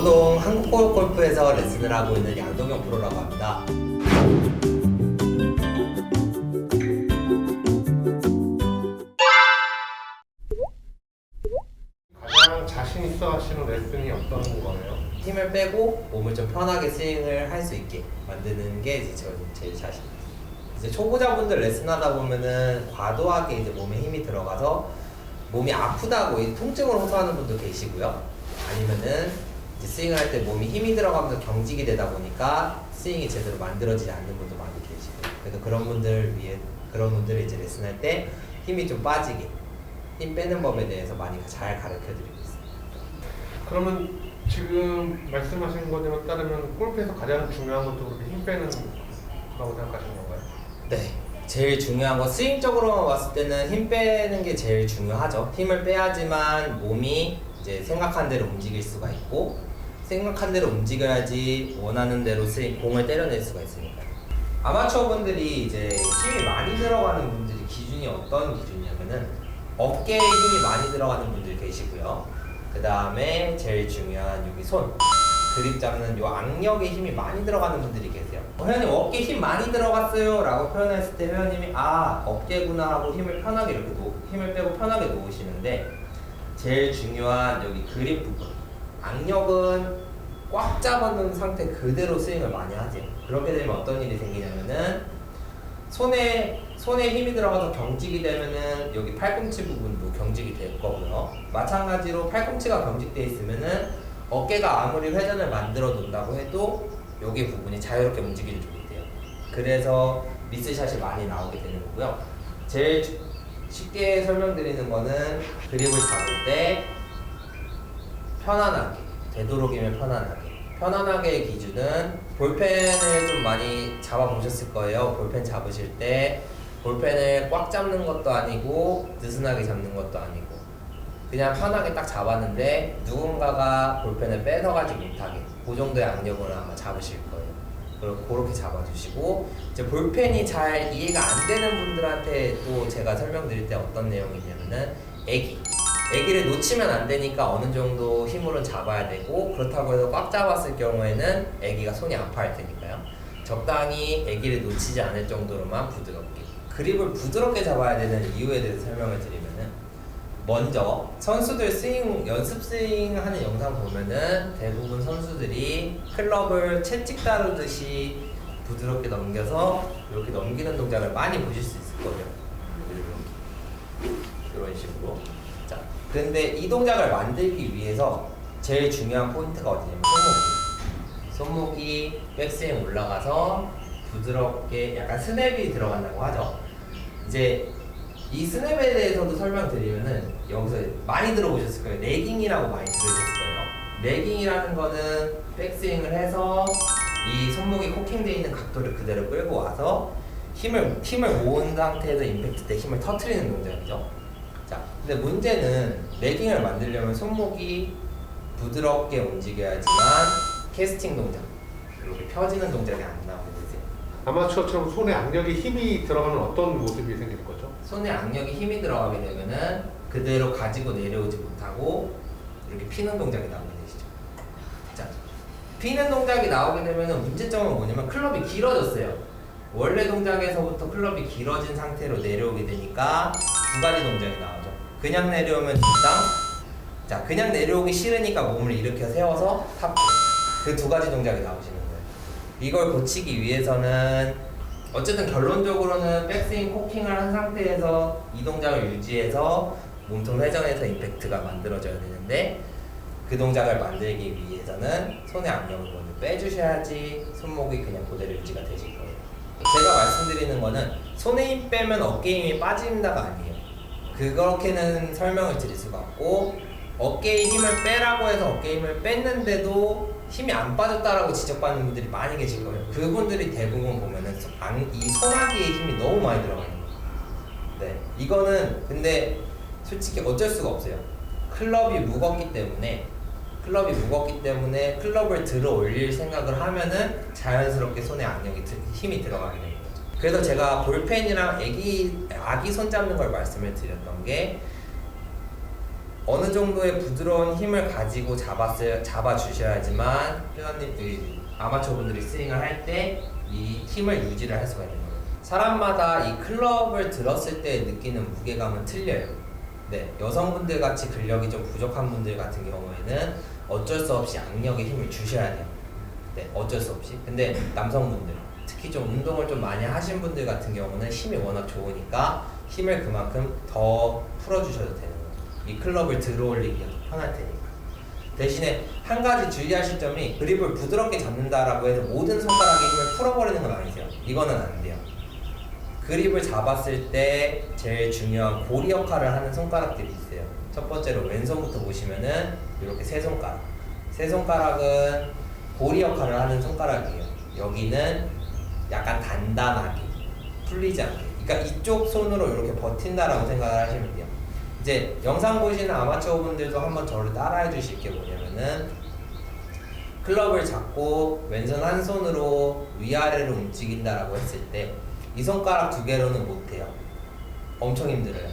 대로동 한국골프에서 레슨을 하고 있는 양동영 프로라고 합니다. 가장 자신 있어 하시는 레슨이 어떤 거예요? 힘을 빼고 몸을 좀 편하게 스윙을 할 수 있게 만드는 게 이제 제일 자신 있어요. 이제 초보자분들 레슨하다 보면은 과도하게 이제 몸에 힘이 들어가서 몸이 아프다고 통증을 호소하는 분도 계시고요. 아니면은 이제 스윙을 할 때 몸이 힘이 들어가면서 경직이 되다 보니까 스윙이 제대로 만들어지지 않는 분도 많이 계시고, 그래서 그런 분들을 이제 레슨할 때 힘이 좀 빠지게 힘 빼는 법에 대해서 많이 잘 가르쳐드리고 있습니다. 그러면 지금 말씀하신 거에 따르면 골프에서 가장 중요한 것도 그렇게 힘 빼는 거라고 생각하시는 건가요? 네, 제일 중요한 건 스윙적으로만 봤을 때는 힘 빼는 게 제일 중요하죠. 힘을 빼야지만 몸이 이제 생각한 대로 움직일 수가 있고, 생각한 대로 움직여야지 원하는 대로 공을 때려낼 수가 있으니까. 아마추어 분들이 이제 힘이 많이 들어가는 분들이 기준이 어떤 기준이냐면은 어깨에 힘이 많이 들어가는 분들이 계시고요. 그 다음에 제일 중요한 여기 손, 그립 잡는 요 악력에 힘이 많이 들어가는 분들이 계세요. 회원님 어깨 힘 많이 들어갔어요 라고 표현했을 때 회원님이 어깨구나 하고 힘을 편하게 이렇게 힘을 빼고 편하게 놓으시는데, 제일 중요한 여기 그립 부분, 악력은 꽉 잡아놓은 상태 그대로 스윙을 많이 하세요. 그렇게 되면 어떤 일이 생기냐면은 손에 힘이 들어가서 경직이 되면은 여기 팔꿈치 부분도 경직이 될 거고요. 마찬가지로 팔꿈치가 경직돼 있으면은 어깨가 아무리 회전을 만들어 놓는다고 해도 여기 부분이 자유롭게 움직이지 못해요. 그래서 미스샷이 많이 나오게 되는 거고요. 제일 쉽게 설명드리는 거는 그립을 잡을 때 편안하게, 되도록이면 편안하게의 기준은 볼펜을 좀 많이 잡아보셨을 거예요. 볼펜 잡으실 때 볼펜을 꽉 잡는 것도 아니고 느슨하게 잡는 것도 아니고 그냥 편하게 딱 잡았는데 누군가가 볼펜을 뺏어가지 못하게 그 정도의 악력으로 아마 잡으실 거예요. 그리고 그렇게 잡아주시고, 이제 볼펜이 잘 이해가 안 되는 분들한테 또 제가 설명드릴 때 어떤 내용이 있냐면은 애기를 놓치면 안 되니까 어느 정도 힘으로는 잡아야 되고, 그렇다고 해서 꽉 잡았을 경우에는 애기가 손이 아파할 테니까요. 적당히 애기를 놓치지 않을 정도로만 부드럽게, 그립을 부드럽게 잡아야 되는 이유에 대해서 설명을 드리면은, 먼저 선수들 연습 스윙 하는 영상 보면은 대부분 선수들이 클럽을 채찍 다루듯이 부드럽게 넘겨서 이렇게 넘기는 동작을 많이 보실 수 있을 거예요. 이런 식으로. 자, 근데 이 동작을 만들기 위해서 제일 중요한 포인트가 어디냐면 손목이 백스윙 올라가서 부드럽게 약간 스냅이 들어간다고 하죠. 이제 이 스냅에 대해서도 설명드리면은 여기서 많이 들어보셨을 거예요. 레깅이라고 많이 들으셨을 거예요. 레깅이라는 거는 백스윙을 해서 이 손목이 코킹되어 있는 각도를 그대로 끌고 와서 힘을 모은 상태에서 임팩트 때 힘을 터트리는 동작이죠. 자, 근데 문제는 레깅을 만들려면 손목이 부드럽게 움직여야지만 캐스팅 동작, 이렇게 펴지는 동작이 안 나오게 되세요. 아마추어처럼 손에 악력에 힘이 들어가면 어떤 모습이 생기는 거죠? 손에 악력이 힘이 들어가게 되면은 그대로 가지고 내려오지 못하고 이렇게 피는 동작이 나오게 되시죠. 자, 피는 동작이 나오게 되면은 문제점은 뭐냐면 클럽이 길어졌어요. 원래 동작에서부터 클럽이 길어진 상태로 내려오게 되니까 두 가지 동작이 나오죠. 그냥 내려오면 뒷땅. 자, 그냥 내려오기 싫으니까 몸을 일으켜 세워서 탑. 그 두 가지 동작이 나오시는 거예요. 이걸 고치기 위해서는 어쨌든 결론적으로는 백스윙 코킹을 한 상태에서 이 동작을 유지해서 몸통 회전해서 임팩트가 만들어져야 되는데, 그 동작을 만들기 위해서는 손의 악력을 먼저 빼주셔야지 손목이 그냥 그대로 유지가 되실 거예요. 제가 말씀드리는 거는 손에 힘 빼면 어깨에 힘이 빠진다가 아니에요. 그렇게는 설명을 드릴 수가 없고, 어깨에 힘을 빼라고 해서 어깨에 힘을 뺐는데도 힘이 안 빠졌다라고 지적받는 분들이 많이 계실 거예요. 그분들이 대부분 보면은 이 손아귀에 힘이 너무 많이 들어가는 거예요. 네, 이거는 근데 솔직히 어쩔 수가 없어요. 클럽이 무겁기 때문에 클럽을 들어 올릴 생각을 하면은 자연스럽게 손에 힘이 들어가게 되는 거죠. 그래서 제가 볼펜이랑 아기 손 잡는 걸 말씀을 드렸던 게, 어느 정도의 부드러운 힘을 가지고 잡아주셔야지만 회원님, 아마추어분들이 스윙을 할 때 이 힘을 유지를 할 수가 있는 거예요. 사람마다 이 클럽을 들었을 때 느끼는 무게감은 틀려요. 네, 여성분들 같이 근력이 좀 부족한 분들 같은 경우에는 어쩔 수 없이 악력에 힘을 주셔야 돼요. 네, 어쩔 수 없이. 근데 남성분들, 특히 좀 운동을 좀 많이 하신 분들 같은 경우는 힘이 워낙 좋으니까 힘을 그만큼 더 풀어주셔도 되는 거예요. 이 클럽을 들어올리기가 더 편할 테니까. 대신에 한 가지 주의하실 점이 그립을 부드럽게 잡는다라고 해서 모든 손가락에 힘을 풀어버리는 건 아니세요. 이거는 안 돼요. 그립을 잡았을 때 제일 중요한 고리 역할을 하는 손가락들이 있어요. 첫 번째로 왼손부터 보시면은 이렇게 세 손가락. 세 손가락은 고리 역할을 하는 손가락이에요. 여기는 약간 단단하게, 풀리지 않게. 그러니까 이쪽 손으로 이렇게 버틴다라고 생각을 하시면 돼요. 이제 영상 보시는 아마추어 분들도 한번 저를 따라해 주실 게 뭐냐면은 클럽을 잡고 왼손 한 손으로 위아래로 움직인다라고 했을 때 이 손가락 두 개로는 못해요. 엄청 힘들어요.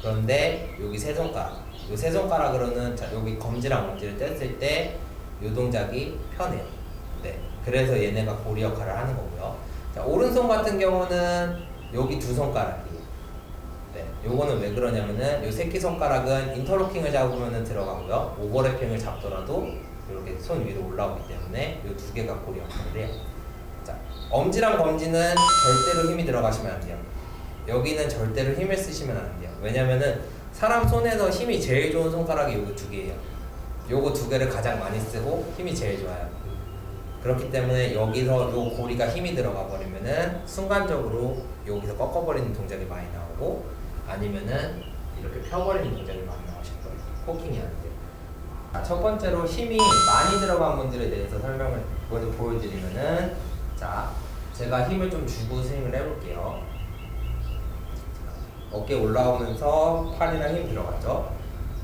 그런데 여기 세 손가락, 이 세 손가락으로는 여기 검지랑 엄지를 뗐을 때 이 동작이 편해요. 네, 그래서 얘네가 고리 역할을 하는 거고요. 자, 오른손 같은 경우는 여기 두 손가락이에요. 네, 요거는 왜 그러냐면은 요 새끼손가락은 인터로킹을 잡으면 들어가고요. 오버래핑을 잡더라도 이렇게 손 위로 올라오기 때문에 요 두 개가 고리 역할을 해요. 자, 엄지랑 검지는 절대로 힘이 들어가시면 안 돼요. 여기는 절대로 힘을 쓰시면 안 돼요. 왜냐면은 사람 손에서 힘이 제일 좋은 손가락이 요거 두 개예요. 요거 두 개를 가장 많이 쓰고 힘이 제일 좋아요. 그렇기 때문에 여기서 요 고리가 힘이 들어가 버리면은 순간적으로 여기서 꺾어버리는 동작이 많이 나오고 아니면은 이렇게 펴버리는 동작이 많이 나오실 거예요. 코킹이 안 돼요. 자, 첫 번째로 힘이 많이 들어간 분들에 대해서 설명을 먼저 보여드리면은 자, 제가 힘을 좀 주고 스윙을 해볼게요. 어깨 올라오면서 팔이랑 힘 들어갔죠.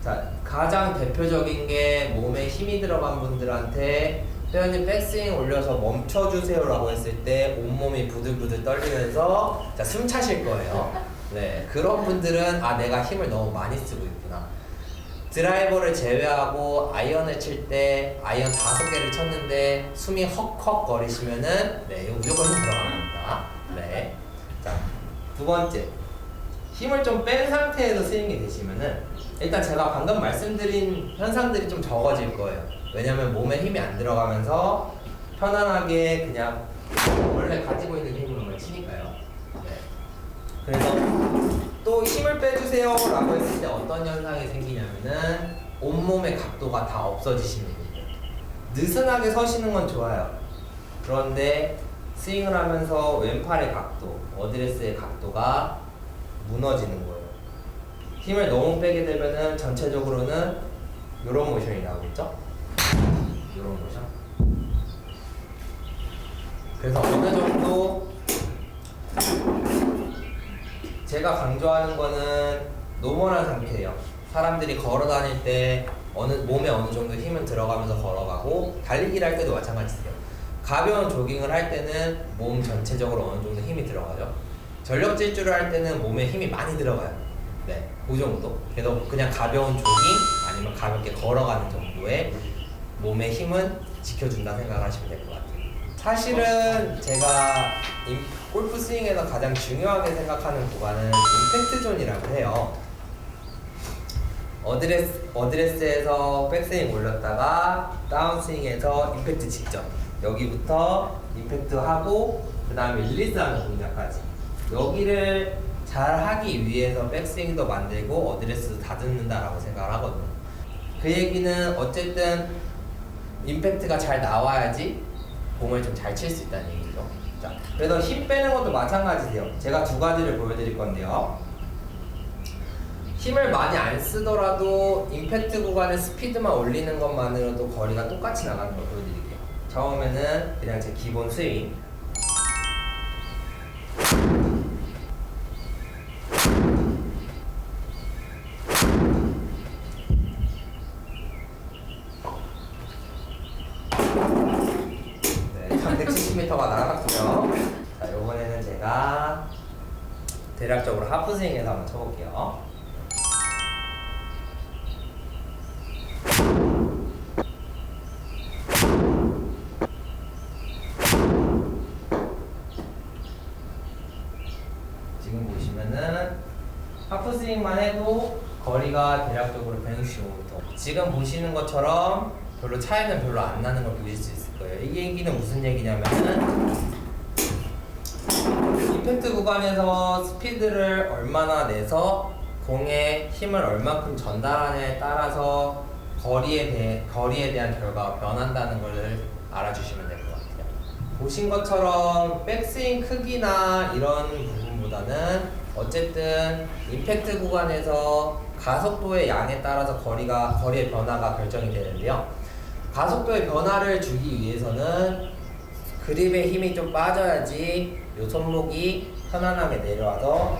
자, 가장 대표적인 게 몸에 힘이 들어간 분들한테 회원님 백스윙 올려서 멈춰주세요 라고 했을 때 온몸이 부들부들 떨리면서 자, 숨 차실 거예요. 네, 그런 분들은 아 내가 힘을 너무 많이 쓰고 있구나. 드라이버를 제외하고 아이언을 칠 때 아이언 5개를 쳤는데 숨이 헉헉 거리시면은 네, 이거 무조건 힘 들어갑니다. 네. 자, 두 번째. 힘을 좀 뺀 상태에서 스윙이 되시면은 일단 제가 방금 말씀드린 현상들이 좀 적어질 거예요. 왜냐면 몸에 힘이 안 들어가면서 편안하게 그냥 원래 가지고 있는 힘으로만 치니까요. 네. 그래서 또 힘을 빼주세요 라고 했을 때 어떤 현상이 생기냐면은 온몸의 각도가 다 없어지시는 거예요. 느슨하게 서시는 건 좋아요. 그런데 스윙을 하면서 왼팔의 각도, 어드레스의 각도가 무너지는 거예요. 힘을 너무 빼게 되면은 전체적으로는 이런 모션이 나오겠죠? 이런 모션. 그래서 어느 정도 제가 강조하는 거는 노멀한 상태예요. 사람들이 걸어 다닐 때 몸에 어느 정도 힘은 들어가면서 걸어가고 달리기를 할 때도 마찬가지예요. 가벼운 조깅을 할 때는 몸 전체적으로 어느 정도 힘이 들어가죠. 전력 질주를 할 때는 몸에 힘이 많이 들어가요. 네, 그 정도. 그래서 그냥 가벼운 조깅 아니면 가볍게 걸어가는 정도의 몸의 힘은 지켜준다 생각하시면 될 것 같아요. 사실은 제가 골프 스윙에서 가장 중요하게 생각하는 구간은 임팩트 존이라고 해요. 어드레스에서 백스윙 올렸다가 다운스윙에서 임팩트 직전, 여기부터 임팩트 하고 그 다음에 릴리스하는 동작까지, 여기를 잘 하기 위해서 백스윙도 만들고 어드레스도 다듬는다라고 생각을 하거든요. 그 얘기는 어쨌든 임팩트가 잘 나와야지 공을 좀 잘 칠 수 있다는 얘기죠. 자, 그래서 힘 빼는 것도 마찬가지세요. 제가 두 가지를 보여드릴 건데요. 힘을 많이 안 쓰더라도 임팩트 구간에 스피드만 올리는 것만으로도 거리가 똑같이 나가는 걸 보여드릴게요. 처음에는 그냥 제 기본 스윙. 네, 370m가 날아갔고요. 자, 이번에는 제가 대략적으로 하프 스윙에서 한번 쳐볼게요. 스윙만 해도 거리가 대략적으로 165m. 지금 보시는 것처럼 별로 차이는 별로 안 나는 걸 보실 수 있을 거예요. 이 얘기는 무슨 얘기냐면은 임팩트 구간에서 스피드를 얼마나 내서 공에 힘을 얼만큼 전달하냐에 따라서 거리에 대한 결과가 변한다는 것을 알아주시면 될 것 같아요. 보신 것처럼 백스윙 크기나 이런 부분보다는 어쨌든 임팩트 구간에서 가속도의 양에 따라서 거리의 변화가 결정이 되는데요. 가속도의 변화를 주기 위해서는 그립에 힘이 좀 빠져야지 이 손목이 편안하게 내려와서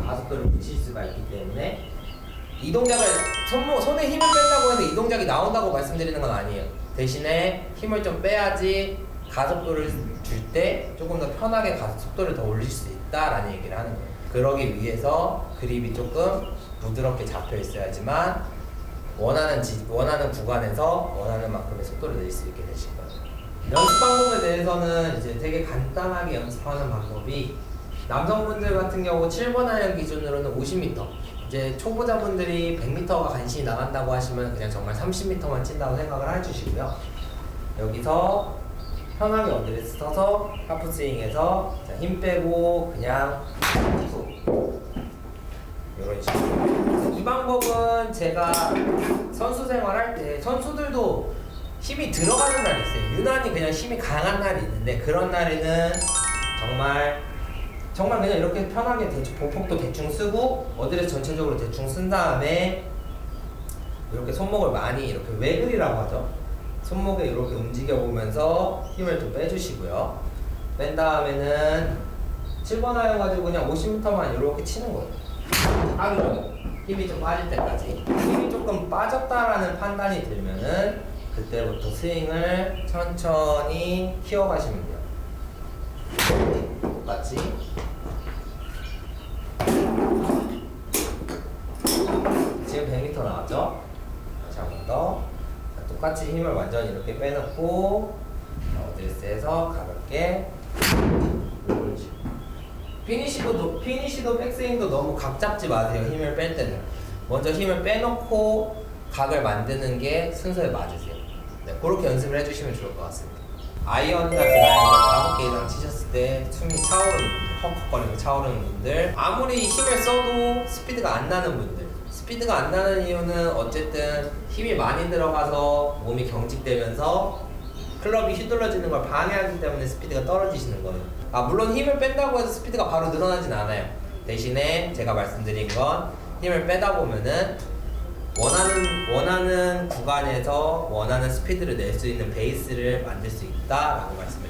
가속도를 붙일 수가 있기 때문에 이 동작을 손에 힘을 뺀다고 해서 이 동작이 나온다고 말씀드리는 건 아니에요. 대신에 힘을 좀 빼야지 가속도를 줄 때 조금 더 편하게 가속도를 더 올릴 수 있다라는 얘기를 하는 거예요. 그러기 위해서 그립이 조금 부드럽게 잡혀 있어야지만 원하는 구간에서 원하는 만큼의 속도를 낼 수 있게 되실 거예요. 연습 방법에 대해서는 이제 되게 간단하게 연습하는 방법이 남성분들 같은 경우 7번 아이언 기준으로는 50m, 이제 초보자분들이 100m가 간신히 나간다고 하시면 그냥 정말 30m만 친다고 생각을 해주시고요. 여기서 편하게 어드레스 서서 하프 스윙해서 힘 빼고 그냥 훅 이런 식으로. 이 방법은 제가 선수 생활할 때 선수들도 힘이 들어가는 날이 있어요. 유난히 그냥 힘이 강한 날이 있는데 그런 날에는 정말 그냥 이렇게 편하게 보폭도 대충 쓰고 어드레스 전체적으로 대충 쓴 다음에 이렇게 손목을 많이 이렇게 외글이라고 하죠. 손목에 이렇게 움직여 보면서 힘을 좀 빼주시고요. 뺀 다음에는 7번 아이언 가지고 그냥 50m만 이렇게 치는 거예요. 하루 힘이 좀 빠질 때까지. 힘이 조금 빠졌다라는 판단이 들면은 그때부터 스윙을 천천히 키워가시면 돼요. 똑같이. 지금 100m 나왔죠? 다시 한 번 더. 똑같이 힘을 완전히 이렇게 빼놓고 어드레스에서 가볍게 피니시도 백스윙도 너무 각 잡지 마세요. 힘을 뺄 때는 먼저 힘을 빼놓고 각을 만드는 게 순서에 맞으세요. 네, 그렇게 연습을 해주시면 좋을 것 같습니다. 아이언이나 드라이버 5개 이상 치셨을 때 숨이 차오르는 분들, 헉헉거리고 차오르는 분들, 아무리 힘을 써도 스피드가 안 나는 분들, 스피드가 안 나는 이유는 어쨌든 힘이 많이 들어가서 몸이 경직되면서 클럽이 휘둘러지는 걸 방해하기 때문에 스피드가 떨어지시는 거예요. 물론 힘을 뺀다고 해서 스피드가 바로 늘어나진 않아요. 대신에 제가 말씀드린 건 힘을 빼다 보면은 원하는 구간에서 원하는 스피드를 낼 수 있는 베이스를 만들 수 있다라고 말씀을